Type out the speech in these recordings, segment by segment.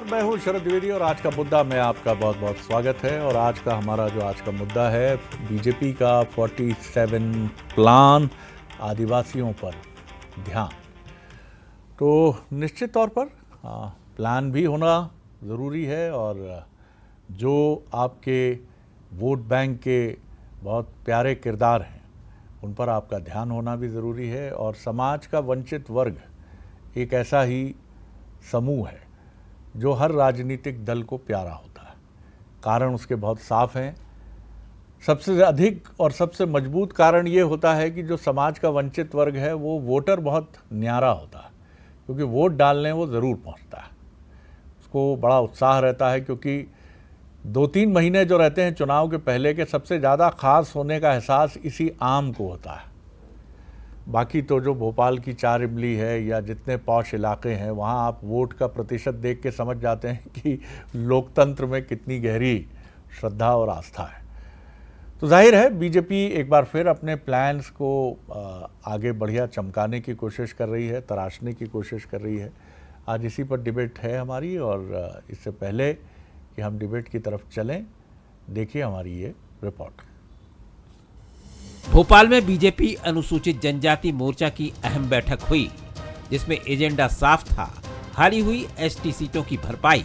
नमस्कार, मैं हूं शरद द्विवेदी और आज का मुद्दा में आपका बहुत बहुत स्वागत है। और आज का मुद्दा है बीजेपी का 47 प्लान, आदिवासियों पर ध्यान। तो निश्चित तौर पर प्लान भी होना ज़रूरी है और जो आपके वोट बैंक के बहुत प्यारे किरदार हैं उन पर आपका ध्यान होना भी ज़रूरी है। और समाज का वंचित वर्ग एक ऐसा ही समूह है जो हर राजनीतिक दल को प्यारा होता है। कारण उसके बहुत साफ हैं। सबसे अधिक और सबसे मजबूत कारण ये होता है कि जो समाज का वंचित वर्ग है वो वोटर बहुत न्यारा होता है, क्योंकि वोट डालने वो ज़रूर पहुंचता है। उसको बड़ा उत्साह रहता है, क्योंकि 2-3 महीने जो रहते हैं चुनाव के पहले के, सबसे ज़्यादा ख़ास होने का एहसास इसी आम को होता है। बाकी तो जो भोपाल की 4 इमली है या जितने पॉश इलाके हैं, वहाँ आप वोट का प्रतिशत देख के समझ जाते हैं कि लोकतंत्र में कितनी गहरी श्रद्धा और आस्था है। तो जाहिर है बीजेपी एक बार फिर अपने प्लान्स को आगे बढ़िया चमकाने की कोशिश कर रही है, तराशने की कोशिश कर रही है। आज इसी पर डिबेट है हमारी, और इससे पहले कि हम डिबेट की तरफ चलें, देखिए हमारी ये रिपोर्ट। भोपाल में बीजेपी अनुसूचित जनजाति मोर्चा की अहम बैठक हुई, जिसमें एजेंडा साफ था, हारी हुई एसटी सीटों की भरपाई।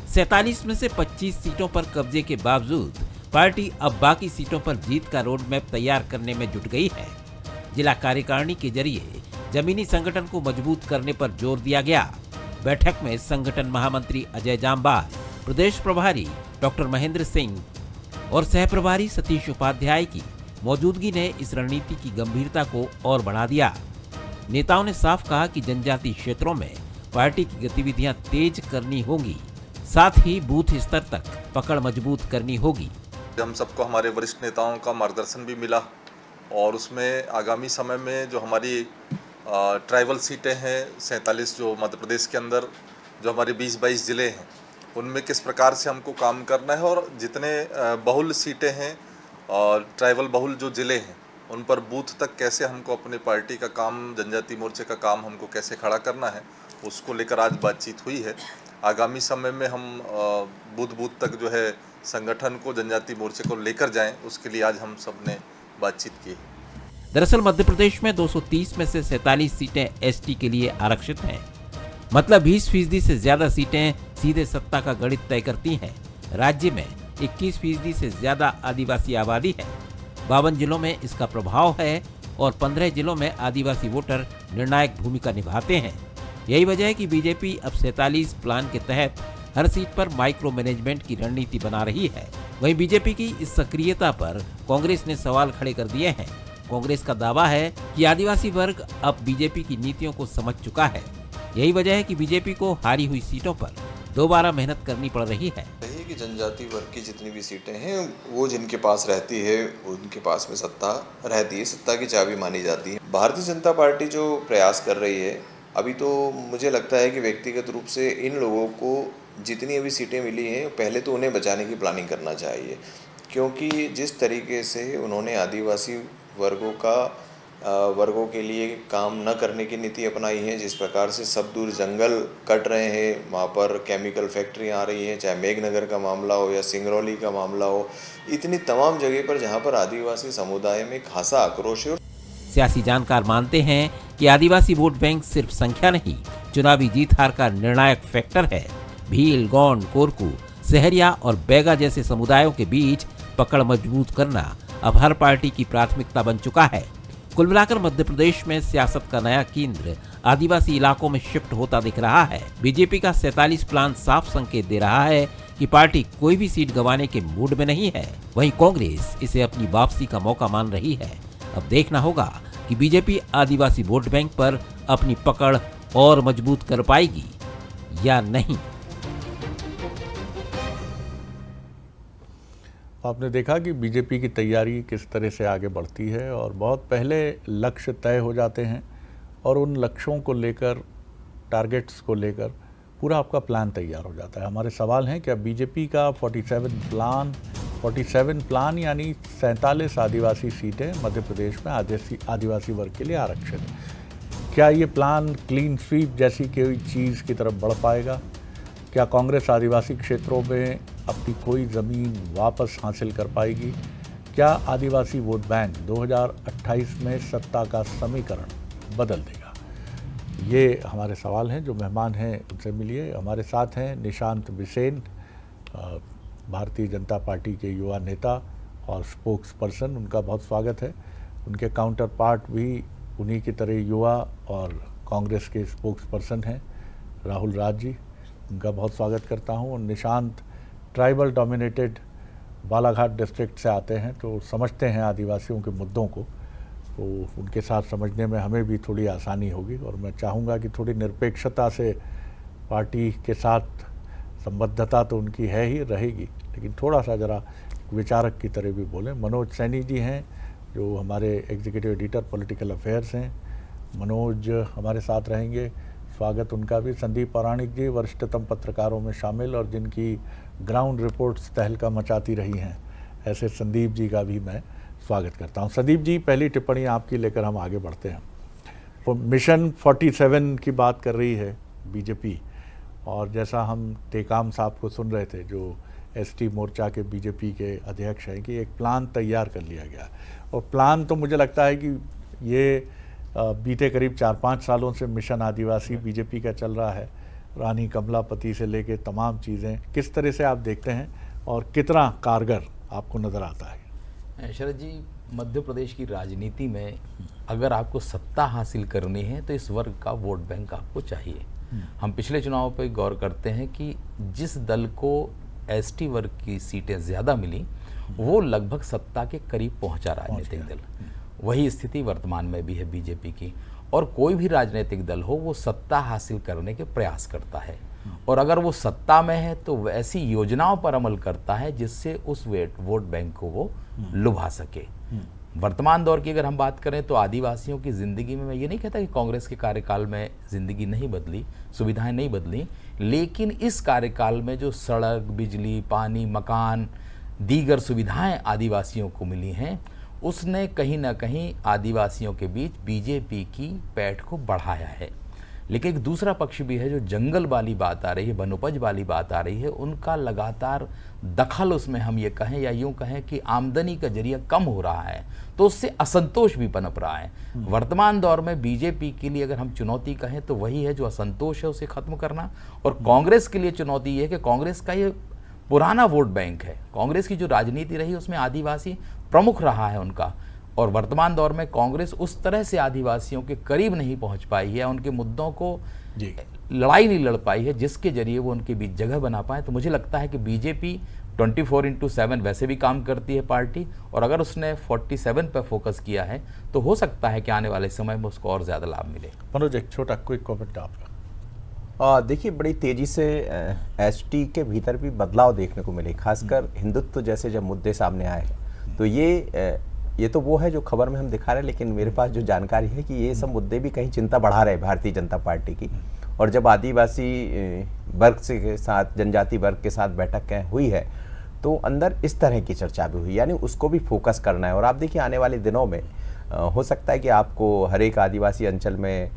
47 में से 25 सीटों पर कब्जे के बावजूद पार्टी अब बाकी सीटों पर जीत का रोड मैप तैयार करने में जुट गई है। जिला कार्यकारिणी के जरिए जमीनी संगठन को मजबूत करने पर जोर दिया गया। बैठक में संगठन महामंत्री अजय जाम्बार, प्रदेश प्रभारी डॉक्टर महेंद्र सिंह और सह प्रभारी सतीश उपाध्याय की मौजूदगी ने इस रणनीति की गंभीरता को और बढ़ा दिया। नेताओं ने साफ कहा कि जनजातीय क्षेत्रों में पार्टी की गतिविधियां तेज करनी होंगी, साथ ही बूथ स्तर तक पकड़ मजबूत करनी होगी। हम सबको हमारे वरिष्ठ नेताओं का मार्गदर्शन भी मिला, और उसमें आगामी समय में जो हमारी ट्राइबल सीटें हैं 47 जो मध्य प्रदेश के अंदर जो हमारे 20-22 ज़िले हैं, उनमें किस प्रकार से हमको काम करना है, और जितने बहुल सीटें हैं और ट्राइबल बहुल जो ज़िले हैं उन पर बूथ तक कैसे हमको अपने पार्टी का काम, जनजाति मोर्चे का काम हमको कैसे खड़ा करना है, उसको लेकर आज बातचीत हुई है। आगामी समय में हम बूथ बूथ तक जो है संगठन को, जनजाति मोर्चे को लेकर जाएं, उसके लिए आज हम सब ने बातचीत की। दरअसल मध्य प्रदेश में 230 में से 47 सीटें एसटी के लिए आरक्षित हैं। मतलब 20% से ज्यादा सीटें सीधे सत्ता का गणित तय करती हैं। राज्य में 21% से ज्यादा आदिवासी आबादी है। 52 जिलों में इसका प्रभाव है और 15 जिलों में आदिवासी वोटर निर्णायक भूमिका निभाते हैं। यही वजह है कि बीजेपी अब 47 प्लान के तहत हर सीट पर माइक्रो मैनेजमेंट की रणनीति बना रही है। वहीं बीजेपी की इस सक्रियता पर कांग्रेस ने सवाल खड़े कर दिए हैं। कांग्रेस का दावा है कि आदिवासी वर्ग अब बीजेपी की नीतियों को समझ चुका है। यही वजह है कि बीजेपी को हारी हुई सीटों पर दोबारा मेहनत करनी पड़ रही है। कि जनजाति वर्ग की जितनी भी सीटें हैं वो जिनके पास रहती है उनके पास में सत्ता रहती है, सत्ता की चाबी मानी जाती है। भारतीय जनता पार्टी जो प्रयास कर रही है अभी, तो मुझे लगता है कि व्यक्तिगत रूप से इन लोगों को जितनी अभी सीटें मिली हैं पहले तो उन्हें बचाने की प्लानिंग करना चाहिए, क्योंकि जिस तरीके से उन्होंने आदिवासी वर्गों के लिए काम न करने की नीति अपनाई है, जिस प्रकार से सब दूर जंगल कट रहे हैं, वहाँ पर केमिकल फैक्ट्रियाँ आ रही हैं, चाहे मेघनगर का मामला हो या सिंगरौली का मामला हो, इतनी तमाम जगह पर जहाँ पर आदिवासी समुदाय में खासा आक्रोश है। सियासी जानकार मानते हैं कि आदिवासी वोट बैंक सिर्फ संख्या नहीं, चुनावी जीत हार का निर्णायक फैक्टर है। भील, गोंड, कोरकू, सहरिया और बैगा जैसे समुदायों के बीच पकड़ मजबूत करना अब हर पार्टी की प्राथमिकता बन चुका है। कुल मिलाकर मध्य प्रदेश में सियासत का नया केंद्र आदिवासी इलाकों में शिफ्ट होता दिख रहा है। बीजेपी का 47 प्लान साफ संकेत दे रहा है कि पार्टी कोई भी सीट गंवाने के मूड में नहीं है। वहीं कांग्रेस इसे अपनी वापसी का मौका मान रही है। अब देखना होगा कि बीजेपी आदिवासी वोट बैंक पर अपनी पकड़ और मजबूत कर पाएगी या नहीं। आपने देखा कि बीजेपी की तैयारी किस तरह से आगे बढ़ती है, और बहुत पहले लक्ष्य तय हो जाते हैं और उन लक्ष्यों को लेकर, टारगेट्स को लेकर पूरा आपका प्लान तैयार हो जाता है। हमारे सवाल हैं कि बीजेपी का 47 प्लान यानी 47 आदिवासी सीटें मध्य प्रदेश में आदिवासी वर्ग के लिए आरक्षित है। क्या ये प्लान क्लीन स्वीप जैसी कोई चीज़ की तरफ बढ़ पाएगा? क्या कांग्रेस आदिवासी क्षेत्रों में अपनी कोई ज़मीन वापस हासिल कर पाएगी? क्या आदिवासी वोट बैंक 2028 में सत्ता का समीकरण बदल देगा? ये हमारे सवाल हैं। जो मेहमान हैं उनसे मिलिए। हमारे साथ हैं निशांत बिसेन, भारतीय जनता पार्टी के युवा नेता और स्पोक्स पर्सन। उनका बहुत स्वागत है। उनके काउंटर पार्ट भी उन्हीं की तरह युवा और कांग्रेस के स्पोक्स पर्सन हैं, राहुल राज जी। उनका बहुत स्वागत करता हूं। और Nishant tribal dominated Balaghat district से आते हैं, तो समझते हैं आदिवासियों के मुद्दों को, तो उनके साथ समझने में हमें भी थोड़ी आसानी होगी। और मैं चाहूँगा कि थोड़ी निरपेक्षता से पार्टी के साथ संबद्धता तो उनकी है ही रहेगी, लेकिन थोड़ा सा ज़रा विचारक की तरह भी बोलें। मनोज सैनी जी हैं जो हमारे एग्जीक्यूटिव एडिटर पॉलिटिकल अफेयर्स हैं। मनोज हमारे साथ रहेंगे, स्वागत उनका भी। संदीप पौराणिक जी वरिष्ठतम पत्रकारों में शामिल और जिनकी ग्राउंड रिपोर्ट्स तहलका मचाती रही हैं, ऐसे संदीप जी का भी मैं स्वागत करता हूं। संदीप जी, पहली टिप्पणी आपकी लेकर हम आगे बढ़ते हैं। तो मिशन 47 की बात कर रही है बीजेपी, और जैसा हम टेकाम साहब को सुन रहे थे जो एसटी मोर्चा के बीजेपी के अध्यक्ष हैं, कि एक प्लान तैयार कर लिया गया। और प्लान तो मुझे लगता है कि ये बीते करीब 4-5 सालों से मिशन आदिवासी बीजेपी का चल रहा है। रानी कमलापति से लेके तमाम चीज़ें किस तरह से आप देखते हैं और कितना कारगर आपको नज़र आता है? शरद जी, मध्य प्रदेश की राजनीति में अगर आपको सत्ता हासिल करनी है तो इस वर्ग का वोट बैंक आपको चाहिए। हम पिछले चुनाव पर गौर करते हैं कि जिस दल को एसटी वर्ग की सीटें ज़्यादा मिली वो लगभग सत्ता के करीब पहुंचा राजनीतिक दल। वही स्थिति वर्तमान में भी है बीजेपी की। और कोई भी राजनीतिक दल हो वो सत्ता हासिल करने के प्रयास करता है, और अगर वो सत्ता में है तो ऐसी योजनाओं पर अमल करता है जिससे उस वोट बैंक को वो लुभा सके। वर्तमान दौर की अगर हम बात करें तो आदिवासियों की ज़िंदगी में, मैं ये नहीं कहता कि कांग्रेस के कार्यकाल में ज़िंदगी नहीं बदली, सुविधाएं नहीं बदली, लेकिन इस कार्यकाल में जो सड़क, बिजली, पानी, मकान, दीगर सुविधाएं आदिवासियों को मिली हैं, उसने कहीं ना कहीं आदिवासियों के बीच बीजेपी की पैठ को बढ़ाया है। लेकिन एक दूसरा पक्ष भी है, जो जंगल वाली बात आ रही है, वनोपज वाली बात आ रही है, उनका लगातार दखल, उसमें हम ये कहें या यूं कहें कि आमदनी का जरिया कम हो रहा है, तो उससे असंतोष भी पनप रहा है। वर्तमान दौर में बीजेपी के लिए अगर हम चुनौती कहें तो वही है, जो असंतोष है उसे खत्म करना। और कांग्रेस के लिए चुनौती ये है कि कांग्रेस का ये पुराना वोट बैंक है। कांग्रेस की जो राजनीति रही उसमें आदिवासी प्रमुख रहा है उनका, और वर्तमान दौर में कांग्रेस उस तरह से आदिवासियों के करीब नहीं पहुंच पाई है, उनके मुद्दों को लड़ाई नहीं लड़ पाई है जिसके जरिए वो उनके बीच जगह बना पाए। तो मुझे लगता है कि बीजेपी 24/7 वैसे भी काम करती है पार्टी, और अगर उसने 47 पर फोकस किया है तो हो सकता है कि आने वाले समय में उसको और ज़्यादा लाभ मिले। मनोज, एक छोटा क्विक कमेंट आपका। देखिए, बड़ी तेज़ी से एसटी के भीतर भी बदलाव देखने को मिले, खासकर हिंदुत्व जैसे जब मुद्दे सामने आए, तो ये तो वो है जो खबर में हम दिखा रहे हैं, लेकिन मेरे पास जो जानकारी है कि ये सब मुद्दे भी कहीं चिंता बढ़ा रहे भारतीय जनता पार्टी की। और जब आदिवासी वर्ग के साथ, जनजाति वर्ग के साथ बैठक हुई है तो अंदर इस तरह की चर्चा भी हुई, यानी उसको भी फोकस करना है। और आप देखिए, आने वाले दिनों में हो सकता है कि आपको हर एक आदिवासी अंचल में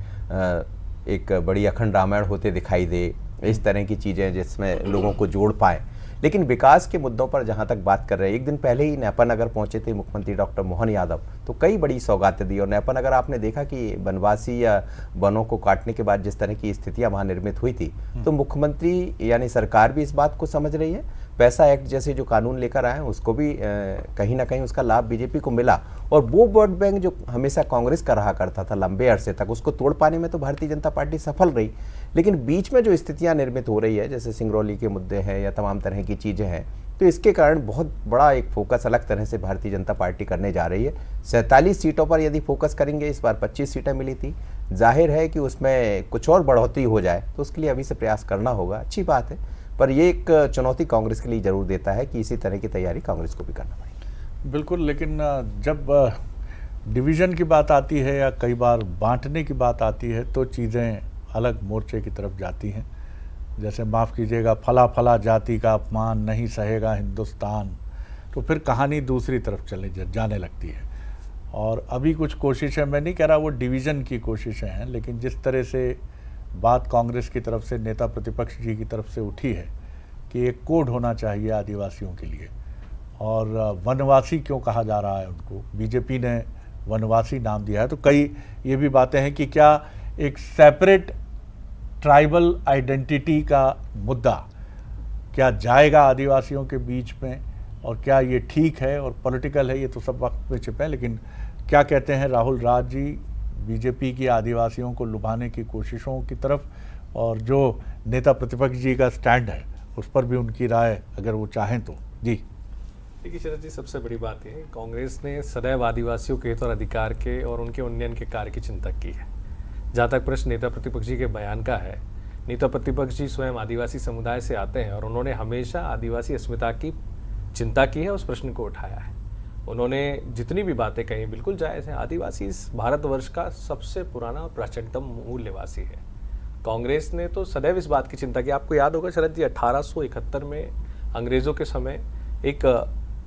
एक बड़ी अखंड रामायण होते दिखाई दे, इस तरह की चीज़ें जिसमें लोगों को जोड़ पाएँ। लेकिन विकास के मुद्दों पर जहाँ तक बात कर रहे हैं, एक दिन पहले ही नैपन नगर पहुँचे थे मुख्यमंत्री डॉक्टर मोहन यादव, तो कई बड़ी सौगातें दी। और नैपन नगर आपने देखा कि वनवासी या वनों को काटने के बाद जिस तरह की स्थितियाँ वहाँ निर्मित हुई थी, तो मुख्यमंत्री यानी सरकार भी इस बात को समझ रही है। पैसा एक्ट जैसे जो कानून लेकर आए हैं उसको भी कहीं ना कहीं उसका लाभ बीजेपी को मिला। और वो वोट बैंक जो हमेशा कांग्रेस का रहा करता था लंबे अरसे तक, उसको तोड़ पाने में तो भारतीय जनता पार्टी सफल रही। लेकिन बीच में जो स्थितियां निर्मित हो रही है, जैसे सिंगरौली के मुद्दे हैं या तमाम तरह की चीज़ें हैं, तो इसके कारण बहुत बड़ा एक फोकस अलग तरह से भारतीय जनता पार्टी करने जा रही है। 47 सीटों पर यदि फोकस करेंगे, इस बार 25 सीटें मिली थी, जाहिर है कि उसमें कुछ और बढ़ोतरी हो जाए तो उसके लिए अभी से प्रयास करना होगा। अच्छी बात है, पर ये एक चुनौती कांग्रेस के लिए जरूर देता है कि इसी तरह की तैयारी कांग्रेस को भी करना पड़ेगी। बिल्कुल, लेकिन जब डिवीज़न की बात आती है या कई बार बांटने की बात आती है तो चीज़ें अलग मोर्चे की तरफ जाती हैं। जैसे माफ़ कीजिएगा, फला फला जाति का अपमान नहीं सहेगा हिंदुस्तान, तो फिर कहानी दूसरी तरफ जाने लगती है। और अभी कुछ कोशिशें, मैं नहीं कह रहा वो डिवीज़न की कोशिशें हैं, लेकिन जिस तरह से बात कांग्रेस की तरफ से, नेता प्रतिपक्ष जी की तरफ से उठी है कि एक कोड होना चाहिए आदिवासियों के लिए, और वनवासी क्यों कहा जा रहा है उनको, बीजेपी ने वनवासी नाम दिया है, तो कई ये भी बातें हैं कि क्या एक सेपरेट ट्राइबल आइडेंटिटी का मुद्दा क्या जाएगा आदिवासियों के बीच में, और क्या ये ठीक है और पॉलिटिकल है, ये तो सब वक्त में छिपे है। लेकिन क्या कहते हैं राहुल राज जी बीजेपी की आदिवासियों को लुभाने की कोशिशों की तरफ, और जो नेता प्रतिपक्ष जी का स्टैंड है उस पर भी उनकी राय अगर वो चाहें तो। जी देखिए शरद जी, सबसे बड़ी बात यह है कांग्रेस ने सदैव आदिवासियों के हित और अधिकार के और उनके उन्नयन के कार्य की चिंता की है। जहाँ तक प्रश्न नेता प्रतिपक्ष जी के बयान का है, नेता प्रतिपक्ष जी स्वयं आदिवासी समुदाय से आते हैं और उन्होंने हमेशा आदिवासी अस्मिता की चिंता की है, उस प्रश्न को उठाया है। उन्होंने जितनी भी बातें कही बिल्कुल जायज़ है। आदिवासी इस भारतवर्ष का सबसे पुराना और प्राचीनतम मूल निवासी है। कांग्रेस ने तो सदैव इस बात की चिंता की। आपको याद होगा शरद जी, 1871 में अंग्रेज़ों के समय एक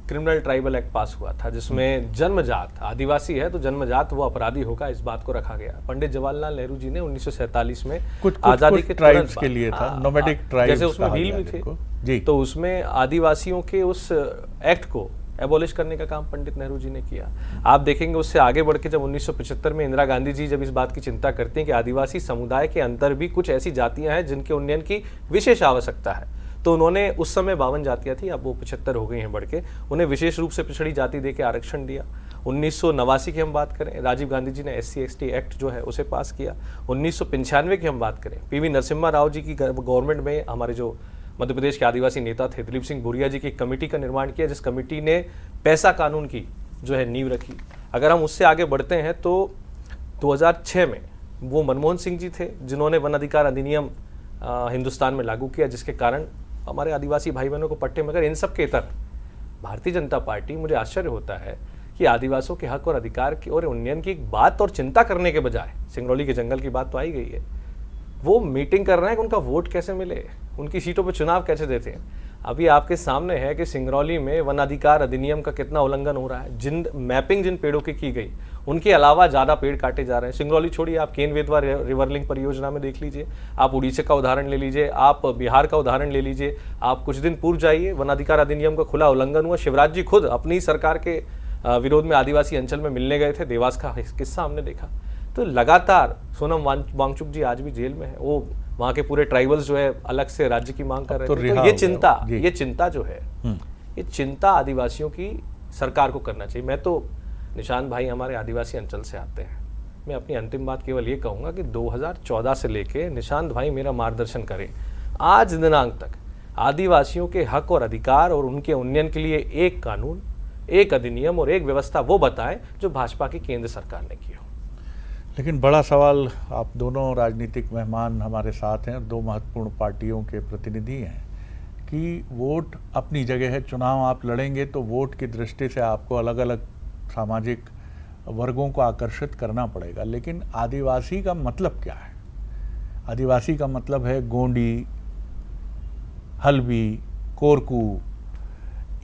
क्रिमिनल ट्राइबल एक्ट पास हुआ था, जिसमें जन्मजात आदिवासी है तो जन्मजात वो अपराधी होगा, इस बात को रखा गया। पंडित जवाहरलाल नेहरू जी ने 1947 में आज़ादी के ट्राइब्स के लिए था, नोमैडिक ट्राइब्स, जैसे उसमें भील भी थे जी, तो उसमें आदिवासियों के उस एक्ट को एबॉलिश करने का काम पंडित नेहरू जी ने किया। आप देखेंगे उससे आगे बढ़ के जब 1975 में इंदिरा गांधी जी जब इस बात की चिंता करती हैं कि आदिवासी समुदाय के अंदर भी कुछ ऐसी जातियां हैं जिनके उन्नयन की विशेष आवश्यकता है, तो उन्होंने उस समय 52 जातियां थी, अब वो 75 हो गई हैं बढ़ के, उन्हें विशेष रूप से पिछड़ी जाति दे के आरक्षण दिया। 1989 की हम बात करें, राजीव गांधी जी ने SC/ST एक्ट जो है उसे पास किया। 1995 की हम बात करें, PV नरसिम्हा राव जी की गवर्नमेंट में हमारे जो मध्य प्रदेश के आदिवासी नेता थे दिलीप सिंह भूरिया जी की कमेटी का निर्माण किया, जिस कमेटी ने पैसा कानून की जो है नींव रखी। अगर हम उससे आगे बढ़ते हैं तो 2006 में वो मनमोहन सिंह जी थे जिन्होंने वन अधिकार अधिनियम हिंदुस्तान में लागू किया, जिसके कारण हमारे आदिवासी भाई बहनों को पट्टे, मगर इन सब के इतर भारतीय जनता पार्टी, मुझे आश्चर्य होता है कि आदिवासियों के हक और अधिकार की और उन्नयन की एक बात और चिंता करने के बजाय, सिंगरौली के जंगल की बात तो आई गई है, वो मीटिंग कर रहे हैं कि उनका वोट कैसे मिले, उनकी सीटों पर चुनाव कैसे देते हैं। अभी आपके सामने है कि सिंगरौली में वन अधिकार अधिनियम का कितना उल्लंघन हो रहा है। जिन मैपिंग जिन पेड़ों की गई उनके अलावा ज़्यादा पेड़ काटे जा रहे हैं। सिंगरौली छोड़िए, आप केन बेतवा रिवर लिंक परियोजना में देख लीजिए, आप उड़ीसा का उदाहरण ले लीजिए, आप बिहार का उदाहरण ले लीजिए, आप कुछ दिन पूर्व जाइए, वन अधिकार अधिनियम का खुला उल्लंघन हुआ। शिवराज जी खुद अपनी सरकार के विरोध में आदिवासी अंचल में मिलने गए थे, देवास का किस्सा हमने देखा। तो लगातार सोनम वांगचुक जी आज भी जेल में है, वो वहाँ के पूरे ट्राइबल्स जो है अलग से राज्य की मांग कर रहे थे। तो ये चिंता जो है, ये चिंता आदिवासियों की सरकार को करना चाहिए। मैं तो निशांत भाई हमारे आदिवासी अंचल से आते हैं, मैं अपनी अंतिम बात केवल ये कहूँगा कि 2014 से लेके निशांत भाई मेरा मार्गदर्शन करें, आज दिनांक तक आदिवासियों के हक और अधिकार और उनके उन्नयन के लिए एक कानून, एक अधिनियम और एक व्यवस्था वो बताएं जो भाजपा की केंद्र सरकार ने की हो। लेकिन बड़ा सवाल, आप दोनों राजनीतिक मेहमान हमारे साथ हैं, दो महत्वपूर्ण पार्टियों के प्रतिनिधि हैं, कि वोट अपनी जगह है, चुनाव आप लड़ेंगे तो वोट की दृष्टि से आपको अलग अलग सामाजिक वर्गों को आकर्षित करना पड़ेगा। लेकिन आदिवासी का मतलब क्या है? आदिवासी का मतलब है गोंडी, हल्बी, कोरकू,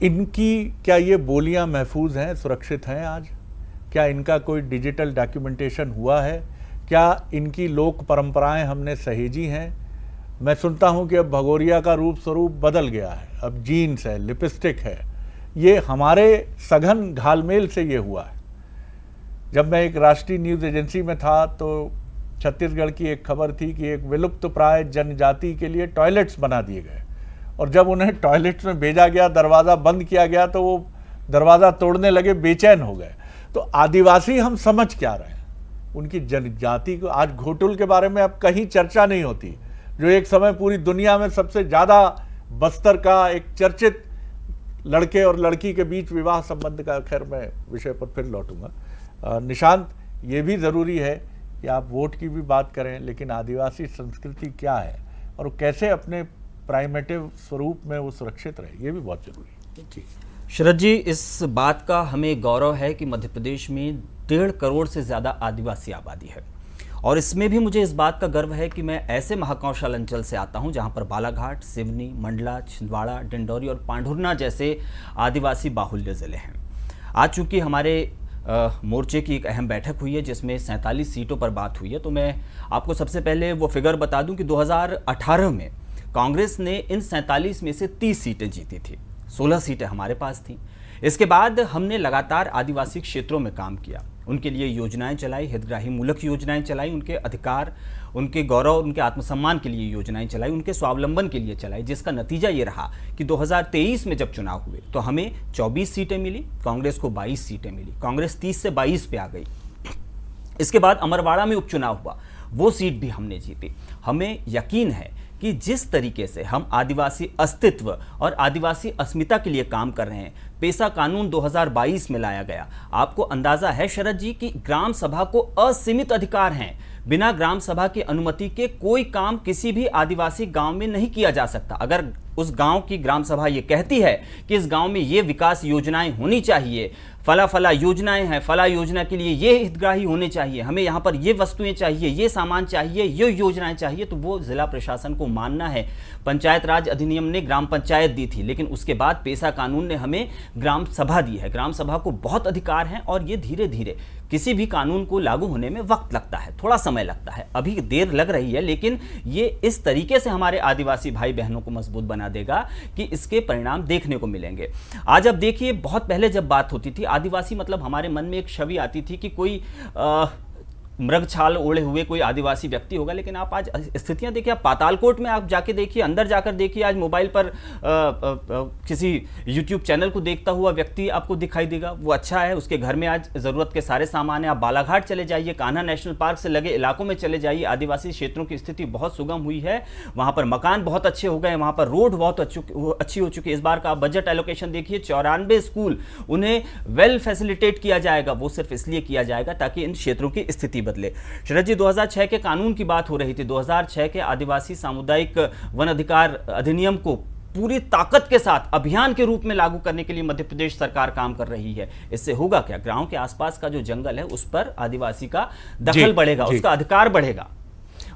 इनकी क्या ये बोलियां महफूज हैं, सुरक्षित हैं आज? क्या इनका कोई डिजिटल डॉक्यूमेंटेशन हुआ है? क्या इनकी लोक परंपराएं हमने सहेजी हैं? मैं सुनता हूं कि अब भगोरिया का रूप स्वरूप बदल गया है, अब जीन्स है, लिपस्टिक है। ये हमारे सघन घालमेल से ये हुआ है। जब मैं एक राष्ट्रीय न्यूज़ एजेंसी में था तो छत्तीसगढ़ की एक खबर थी कि एक विलुप्त प्राय जनजाति के लिए टॉयलेट्स बना दिए गए, और जब उन्हें टॉयलेट्स में भेजा गया, दरवाज़ा बंद किया गया तो वो दरवाज़ा तोड़ने लगे, बेचैन हो गए। तो आदिवासी हम समझ क्या रहे हैं? उनकी जनजाति को आज घोटुल के बारे में अब कहीं चर्चा नहीं होती, जो एक समय पूरी दुनिया में सबसे ज़्यादा बस्तर का एक चर्चित लड़के और लड़की के बीच विवाह संबंध का, खैर मैं विषय पर फिर लौटूंगा। निशांत, ये भी ज़रूरी है कि आप वोट की भी बात करें, लेकिन आदिवासी संस्कृति क्या है और कैसे अपने प्राइमेटिव स्वरूप में वो सुरक्षित रहे, ये भी बहुत जरूरी है। जी शरद जी, इस बात का हमें गौरव है कि मध्य प्रदेश में 1.5 करोड़ से ज़्यादा आदिवासी आबादी है, और इसमें भी मुझे इस बात का गर्व है कि मैं ऐसे महाकौशल अंचल से आता हूं जहां पर बालाघाट, सिवनी, मंडला, छिंदवाड़ा, डिंडौरी और पांढुर्ना जैसे आदिवासी बाहुल्य ज़िले हैं। आज चूँकि हमारे मोर्चे की एक अहम बैठक हुई है जिसमें 47 सीटों पर बात हुई है। तो मैं आपको सबसे पहले वो फिगर बता दूं कि 2018 में कांग्रेस ने इन 47 में से 30 सीटें जीती थी, 16 सीटें हमारे पास थीं। इसके बाद हमने लगातार आदिवासी क्षेत्रों में काम किया, उनके लिए योजनाएं चलाई, हितग्राही मूलक योजनाएं चलाई, उनके अधिकार, उनके गौरव, उनके आत्मसम्मान के लिए योजनाएं चलाई, उनके स्वावलंबन के लिए चलाई, जिसका नतीजा ये रहा कि 2023 में जब चुनाव हुए तो हमें 24 सीटें मिली, कांग्रेस को 22 सीटें मिली, कांग्रेस 30 से 22 पे आ गई। इसके बाद अमरवाड़ा में उपचुनाव हुआ, वो सीट भी हमने जीती। हमें यकीन है कि जिस तरीके से हम आदिवासी अस्तित्व और आदिवासी अस्मिता के लिए काम कर रहे हैं, पेसा कानून 2022 में लाया गया। आपको अंदाजा है शरद जी कि ग्राम सभा को असीमित अधिकार हैं, बिना ग्राम सभा की अनुमति के कोई काम किसी भी आदिवासी गांव में नहीं किया जा सकता। अगर उस गांव की ग्राम सभा ये कहती है कि इस गांव में ये विकास योजनाएं होनी चाहिए, फला योजनाएं हैं, फला योजना के लिए ये हितग्राही होने चाहिए, हमें यहाँ पर ये वस्तुएं चाहिए, ये सामान चाहिए, ये योजनाएं चाहिए, तो वो जिला प्रशासन को मानना है। पंचायत राज अधिनियम ने ग्राम पंचायत दी थी, लेकिन उसके बाद पेसा कानून ने हमें ग्राम सभा दी है। ग्राम सभा को बहुत अधिकार हैं और ये धीरे धीरे किसी भी कानून को लागू होने में वक्त लगता है, थोड़ा समय लगता है, अभी देर लग रही है, लेकिन ये इस तरीके से हमारे आदिवासी भाई बहनों को मजबूत बना देगा कि इसके परिणाम देखने को मिलेंगे। आज अब देखिए, बहुत पहले जब बात होती थी आदिवासी, मतलब हमारे मन में एक छवि आती थी कि कोई मृग छाल ओढ़े हुए कोई आदिवासी व्यक्ति होगा, लेकिन आप आज स्थितियां देखिए, आप पातालकोट में आप जाके देखिए, अंदर जाकर देखिए, आज मोबाइल पर किसी यूट्यूब चैनल को देखता हुआ व्यक्ति आपको दिखाई देगा, वो अच्छा है, उसके घर में आज ज़रूरत के सारे सामान है। आप बालाघाट चले जाइए, कान्हा नेशनल पार्क से लगे इलाकों में चले जाइए, आदिवासी क्षेत्रों की स्थिति बहुत सुगम हुई है, वहाँ पर मकान बहुत अच्छे हो गए, वहाँ पर रोड बहुत अच्छी हो चुकी है। इस बार का आप बजट एलोकेशन देखिए, 94 स्कूल उन्हें वेल फैसिलिटेट किया जाएगा, वो सिर्फ इसलिए किया जाएगा ताकि इन क्षेत्रों की स्थिति बदले। शरद जी, 2006 के कानून की बात हो रही थी, 2006 के आदिवासी सामुदायिक वन अधिकार अधिनियम को पूरी ताकत के साथ अभियान के रूप में लागू करने के लिए मध्य प्रदेश सरकार काम कर रही है। इससे होगा क्या? गांव के आसपास का जो जंगल है उस पर आदिवासी का दखल बढ़ेगा, उसका अधिकार बढ़ेगा।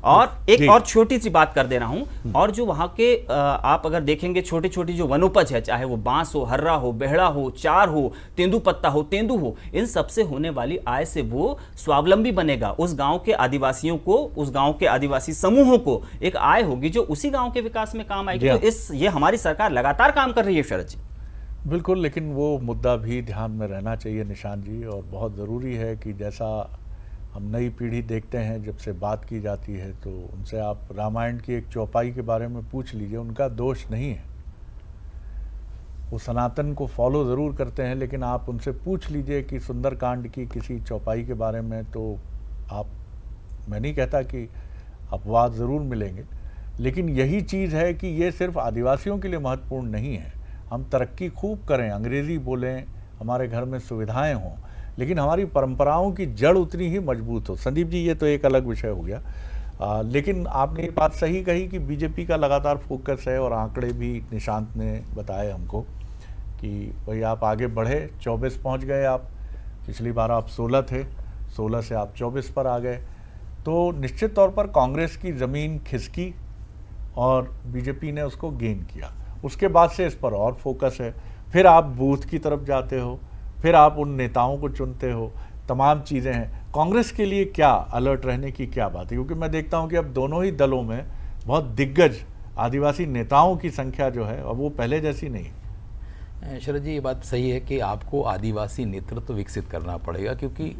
और एक और छोटी सी बात कर दे रहा हूं, और जो वहां के आप अगर देखेंगे छोटी छोटी जो वनोपज है, चाहे वो बांस हो, हर्रा हो, बेहड़ा हो, चार हो, तेंदुपत्ता हो, तेंदू हो, इन सबसे होने वाली आय से वो स्वावलंबी बनेगा। उस गांव के आदिवासियों को, उस गांव के आदिवासी समूहों को एक आय होगी जो उसी गांव के विकास में काम आएगी। तो ये हमारी सरकार लगातार काम कर रही है शरद जी। बिल्कुल, लेकिन वो मुद्दा भी ध्यान में रहना चाहिए निशान जी, और बहुत ज़रूरी है कि जैसा हम नई पीढ़ी देखते हैं, जब से बात की जाती है तो उनसे आप रामायण की एक चौपाई के बारे में पूछ लीजिए, उनका दोष नहीं है, वो सनातन को फॉलो ज़रूर करते हैं, लेकिन आप उनसे पूछ लीजिए कि सुंदरकांड की किसी चौपाई के बारे में, तो आप, मैं नहीं कहता कि अपवाद ज़रूर मिलेंगे, लेकिन यही चीज़ है कि ये सिर्फ आदिवासियों के लिए महत्वपूर्ण नहीं है। हम तरक्की खूब करें, अंग्रेज़ी बोलें, हमारे घर में सुविधाएँ हों, लेकिन हमारी परंपराओं की जड़ उतनी ही मजबूत हो। संदीप जी, ये तो एक अलग विषय हो गया, लेकिन आपने ये बात सही कही कि बीजेपी का लगातार फोकस है, और आंकड़े भी निशांत ने बताए हमको कि भाई आप आगे बढ़े, 24 पहुंच गए आप, पिछली बार आप 16 थे, 16 से आप 24 पर आ गए, तो निश्चित तौर पर कांग्रेस की ज़मीन खिसकी और बीजेपी ने उसको गेन किया। उसके बाद से इस पर और फोकस है, फिर आप बूथ की तरफ जाते हो, फिर आप उन नेताओं को चुनते हो, तमाम चीज़ें हैं। कांग्रेस के लिए क्या अलर्ट रहने की क्या बात है? क्योंकि मैं देखता हूं कि अब दोनों ही दलों में बहुत दिग्गज आदिवासी नेताओं की संख्या जो है, अब वो पहले जैसी नहीं। शरद जी, ये बात सही है कि आपको आदिवासी नेतृत्व विकसित करना पड़ेगा, क्योंकि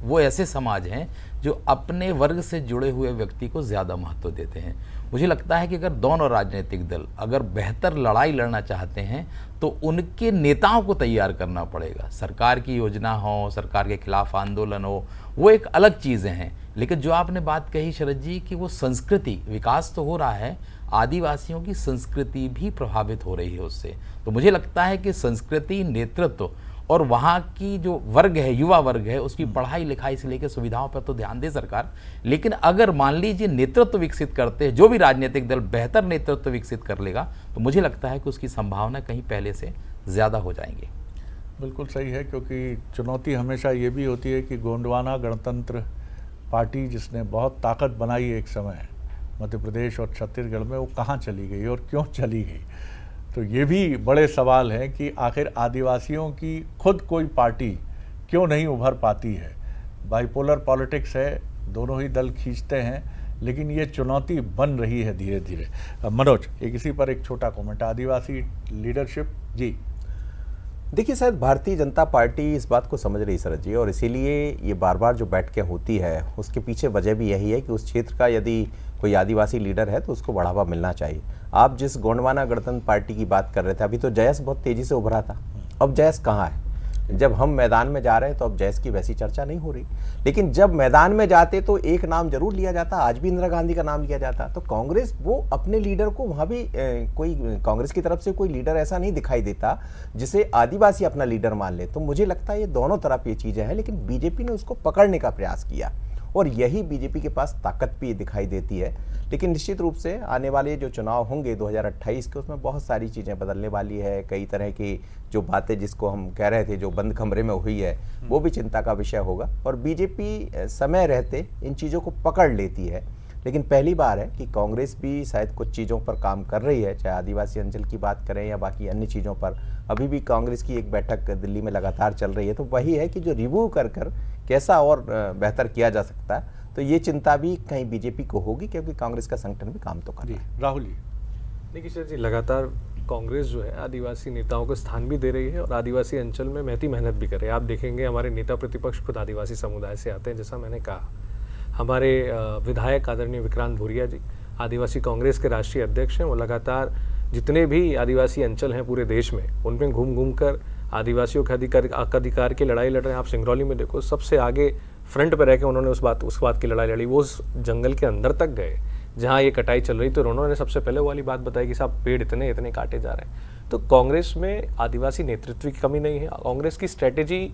वो ऐसे समाज हैं जो अपने वर्ग से जुड़े हुए व्यक्ति को ज़्यादा महत्व देते हैं। मुझे लगता है कि अगर दोनों राजनीतिक दल अगर बेहतर लड़ाई लड़ना चाहते हैं तो उनके नेताओं को तैयार करना पड़ेगा। सरकार की योजना हो, सरकार के खिलाफ आंदोलन हो, वो एक अलग चीज़ें हैं, लेकिन जो आपने बात कही शरद जी कि वो संस्कृति, विकास तो हो रहा है, आदिवासियों की संस्कृति भी प्रभावित हो रही है उससे। तो मुझे लगता है कि संस्कृति, नेतृत्व और वहाँ की जो वर्ग है, युवा वर्ग है, उसकी पढ़ाई लिखाई से लेकर सुविधाओं पर तो ध्यान दे सरकार, लेकिन अगर मान लीजिए नेतृत्व विकसित करते हैं, जो भी राजनीतिक दल बेहतर नेतृत्व विकसित कर लेगा, तो मुझे लगता है कि उसकी संभावना कहीं पहले से ज़्यादा हो जाएंगे। बिल्कुल सही है, क्योंकि चुनौती हमेशा ये भी होती है कि गोंडवाना गणतंत्र पार्टी जिसने बहुत ताकत बनाई एक समय मध्य प्रदेश और छत्तीसगढ़ में, वो कहाँ चली गई और क्यों चली गई? तो ये भी बड़े सवाल हैं कि आखिर आदिवासियों की खुद कोई पार्टी क्यों नहीं उभर पाती है। बाइपोलर पॉलिटिक्स है, दोनों ही दल खींचते हैं, लेकिन ये चुनौती बन रही है धीरे धीरे। मनोज, एक इसी पर एक छोटा कमेंट, आदिवासी लीडरशिप जी। देखिए, शायद भारतीय जनता पार्टी इस बात को समझ रही शरद जी, और इसीलिए ये बार बार जो बैठकें होती है उसके पीछे वजह भी यही है कि उस क्षेत्र का यदि कोई आदिवासी लीडर है तो उसको बढ़ावा मिलना चाहिए। आप जिस गोंडवाना गणतंत्र पार्टी की बात कर रहे थे, अभी तो जयस बहुत तेजी से उभरा था, अब जयस कहाँ है? जब हम मैदान में जा रहे हैं तो अब जयस की वैसी चर्चा नहीं हो रही, लेकिन जब मैदान में जाते तो एक नाम जरूर लिया जाता, आज भी इंदिरा गांधी का नाम लिया जाता। तो कांग्रेस वो अपने लीडर को, वहाँ भी कोई कांग्रेस की तरफ से कोई लीडर ऐसा नहीं दिखाई देता जिसे आदिवासी अपना लीडर मान ले। तो मुझे लगता है ये दोनों तरफ ये चीज़ें हैं, लेकिन बीजेपी ने उसको पकड़ने का प्रयास किया और यही बीजेपी के पास ताकत भी दिखाई देती है। लेकिन निश्चित रूप से आने वाले जो चुनाव होंगे 2028 के, उसमें बहुत सारी चीज़ें बदलने वाली है। कई तरह की जो बातें जिसको हम कह रहे थे जो बंद कमरे में हुई है, वो भी चिंता का विषय होगा और बीजेपी समय रहते इन चीज़ों को पकड़ लेती है। लेकिन पहली बार है कि कांग्रेस भी शायद कुछ चीज़ों पर काम कर रही है, चाहे आदिवासी अंचल की बात करें या बाकी अन्य चीज़ों पर। अभी भी कांग्रेस की एक बैठक दिल्ली में लगातार चल रही है, तो वही है कि जो रिव्यू कर कैसा और बेहतर किया जा सकता है। तो ये चिंता भी कहीं बीजेपी को होगी, क्योंकि कांग्रेस का संगठन भी काम तो कर रहा है। राहुल जी, देखिए सर जी, लगातार कांग्रेस जो है आदिवासी नेताओं को स्थान भी दे रही है और आदिवासी अंचल में महती मेहनत भी कर रही है। आप देखेंगे हमारे नेता प्रतिपक्ष खुद आदिवासी समुदाय से आते हैं। जैसा मैंने कहा, हमारे विधायक आदरणीय विक्रांत भूरिया जी आदिवासी कांग्रेस के राष्ट्रीय अध्यक्ष हैं। वो लगातार जितने भी आदिवासी अंचल हैं पूरे देश में, उनमें घूम घूम कर आदिवासियों के अधिकार की लड़ाई लड़ रहे हैं। आप सिंगरौली में देखो, सबसे आगे फ्रंट पर रह के उन्होंने उस बात की लड़ाई लड़ी। वो उस जंगल के अंदर तक गए जहाँ ये कटाई चल रही, तो उन्होंने सबसे पहले वो वाली बात बताई कि साहब पेड़ इतने इतने काटे जा रहे हैं। तो कांग्रेस में आदिवासी नेतृत्व की कमी नहीं है। कांग्रेस की स्ट्रेटेजी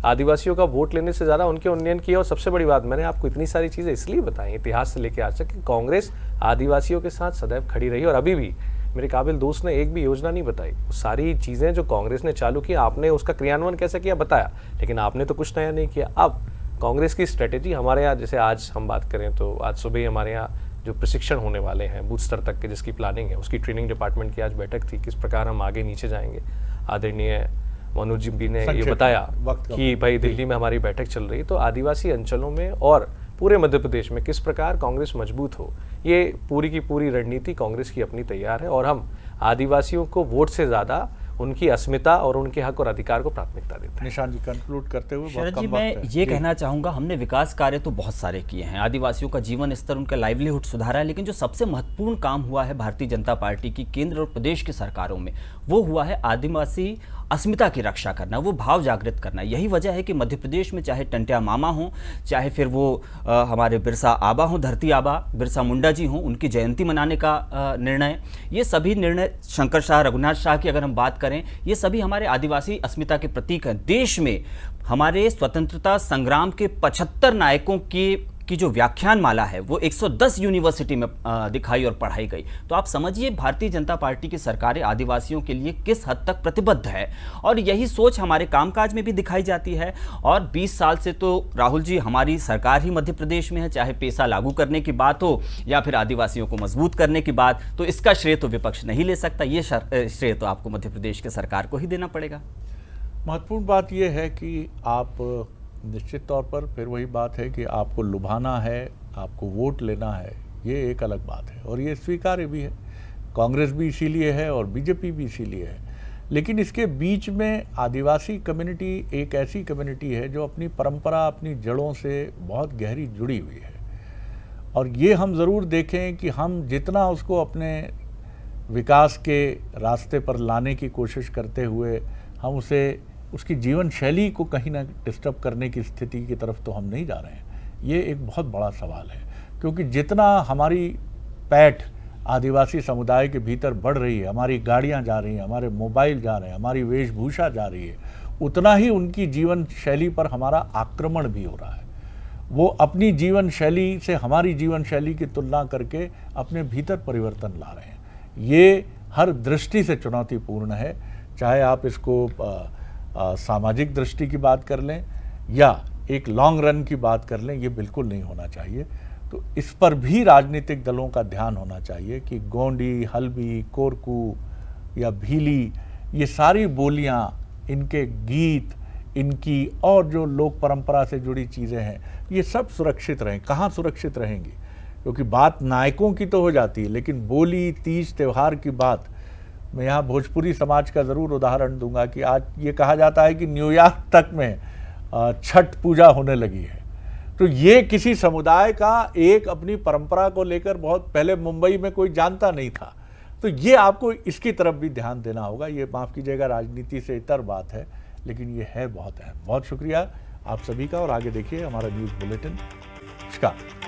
आदिवासियों का वोट लेने से ज़्यादा उनके उन्नयन की है। और सबसे बड़ी बात, मैंने आपको इतनी सारी चीज़ें इसलिए बताई इतिहास से लेकर आज तक कि कांग्रेस आदिवासियों के साथ सदैव खड़ी रही और अभी भी मेरे काबिल दोस्त ने एक भी योजना नहीं बताई। वो सारी चीज़ें जो कांग्रेस ने चालू की, आपने उसका क्रियान्वयन कैसे किया बताया, लेकिन आपने तो कुछ नया नहीं किया। अब कांग्रेस की स्ट्रेटेजी हमारे यहाँ, जैसे आज हम बात करें तो आज सुबह ही हमारे यहाँ जो प्रशिक्षण होने वाले हैं बूथ स्तर तक के, जिसकी प्लानिंग है, उसकी ट्रेनिंग डिपार्टमेंट की आज बैठक थी, किस प्रकार हम आगे नीचे जाएंगे। आदरणीय मनोज जी ने ये बताया कि भाई दिल्ली में हमारी बैठक चल रही है, तो आदिवासी अंचलों में और पूरे मध्य प्रदेश में किस प्रकार कांग्रेस मजबूत हो, ये पूरी की पूरी रणनीति कांग्रेस की अपनी तैयार है। और हम आदिवासियों को वोट से ज़्यादा उनकी अस्मिता और उनके हक और अधिकार को प्राथमिकता देते हैं। निशान जी, कंक्लूड करते हुए शरद जी, मैं ये कहना चाहूँगा, हमने विकास कार्य तो बहुत सारे किए हैं, आदिवासियों का जीवन स्तर, उनका लाइवलीहुड सुधारा है, लेकिन जो सबसे महत्वपूर्ण काम हुआ है भारतीय जनता पार्टी की केंद्र और प्रदेश की सरकारों में, वो हुआ है आदिवासी अस्मिता की रक्षा करना, वो भाव जागृत करना। यही वजह है कि मध्य प्रदेश में चाहे टंट्या मामा हों, चाहे फिर वो हमारे बिरसा आबा हों, धरती आबा बिरसा मुंडा जी हों, उनकी जयंती मनाने का निर्णय, ये सभी निर्णय, शंकर शाह, रघुनाथ शाह की अगर हम बात करें, ये सभी हमारे आदिवासी अस्मिता के प्रतीक हैं। देश में हमारे स्वतंत्रता संग्राम के 75 नायकों की जो व्याख्यान माला है वो 110 यूनिवर्सिटी में दिखाई और पढ़ाई गई। तो आप समझिए भारतीय जनता पार्टी की सरकारें आदिवासियों के लिए किस हद तक प्रतिबद्ध है, और यही सोच हमारे कामकाज में भी दिखाई जाती है। और 20 साल से तो राहुल जी हमारी सरकार ही मध्य प्रदेश में है, चाहे पेशा लागू करने की बात हो या फिर आदिवासियों को मजबूत करने की बात, तो इसका श्रेय तो विपक्ष नहीं ले सकता, ये श्रेय तो आपको मध्य प्रदेश की सरकार को ही देना पड़ेगा। महत्वपूर्ण बात यह है कि आप निश्चित तौर पर, फिर वही बात है कि आपको लुभाना है, आपको वोट लेना है, ये एक अलग बात है और ये स्वीकार्य भी है। कांग्रेस भी इसीलिए है और बीजेपी भी इसीलिए है। लेकिन इसके बीच में आदिवासी कम्युनिटी एक ऐसी कम्युनिटी है जो अपनी परंपरा, अपनी जड़ों से बहुत गहरी जुड़ी हुई है और ये हम ज़रूर देखें कि हम जितना उसको अपने विकास के रास्ते पर लाने की कोशिश करते हुए हम उसकी जीवन शैली को कहीं ना डिस्टर्ब करने की स्थिति की तरफ तो हम नहीं जा रहे हैं। ये एक बहुत बड़ा सवाल है, क्योंकि जितना हमारी पैठ आदिवासी समुदाय के भीतर बढ़ रही है, हमारी गाड़ियां जा रही हैं, हमारे मोबाइल जा रहे हैं, हमारी वेशभूषा जा रही है, उतना ही उनकी जीवन शैली पर हमारा आक्रमण भी हो रहा है। वो अपनी जीवन शैली से हमारी जीवन शैली की तुलना करके अपने भीतर परिवर्तन ला रहे हैं। ये हर दृष्टि से चुनौतीपूर्ण है, चाहे आप इसको सामाजिक दृष्टि की बात कर लें या एक लॉन्ग रन की बात कर लें, ये बिल्कुल नहीं होना चाहिए। तो इस पर भी राजनीतिक दलों का ध्यान होना चाहिए कि गोंडी, हल्बी, कोरकू या भीली, ये सारी बोलियां, इनके गीत, इनकी और जो लोक परंपरा से जुड़ी चीज़ें हैं, ये सब सुरक्षित रहें। कहाँ सुरक्षित रहेंगी? क्योंकि बात नायकों की तो हो जाती है, लेकिन बोली, तीज, त्यौहार की बात, मैं यहाँ भोजपुरी समाज का ज़रूर उदाहरण दूंगा कि आज ये कहा जाता है कि न्यूयॉर्क तक में छठ पूजा होने लगी है। तो ये किसी समुदाय का एक अपनी परंपरा को लेकर बहुत पहले मुंबई में कोई जानता नहीं था। तो ये आपको इसकी तरफ भी ध्यान देना होगा। ये माफ़ कीजिएगा राजनीति से इतर बात है, लेकिन ये है बहुत अहम। बहुत शुक्रिया आप सभी का, और आगे देखिए हमारा न्यूज़ बुलेटिन। नमस्कार।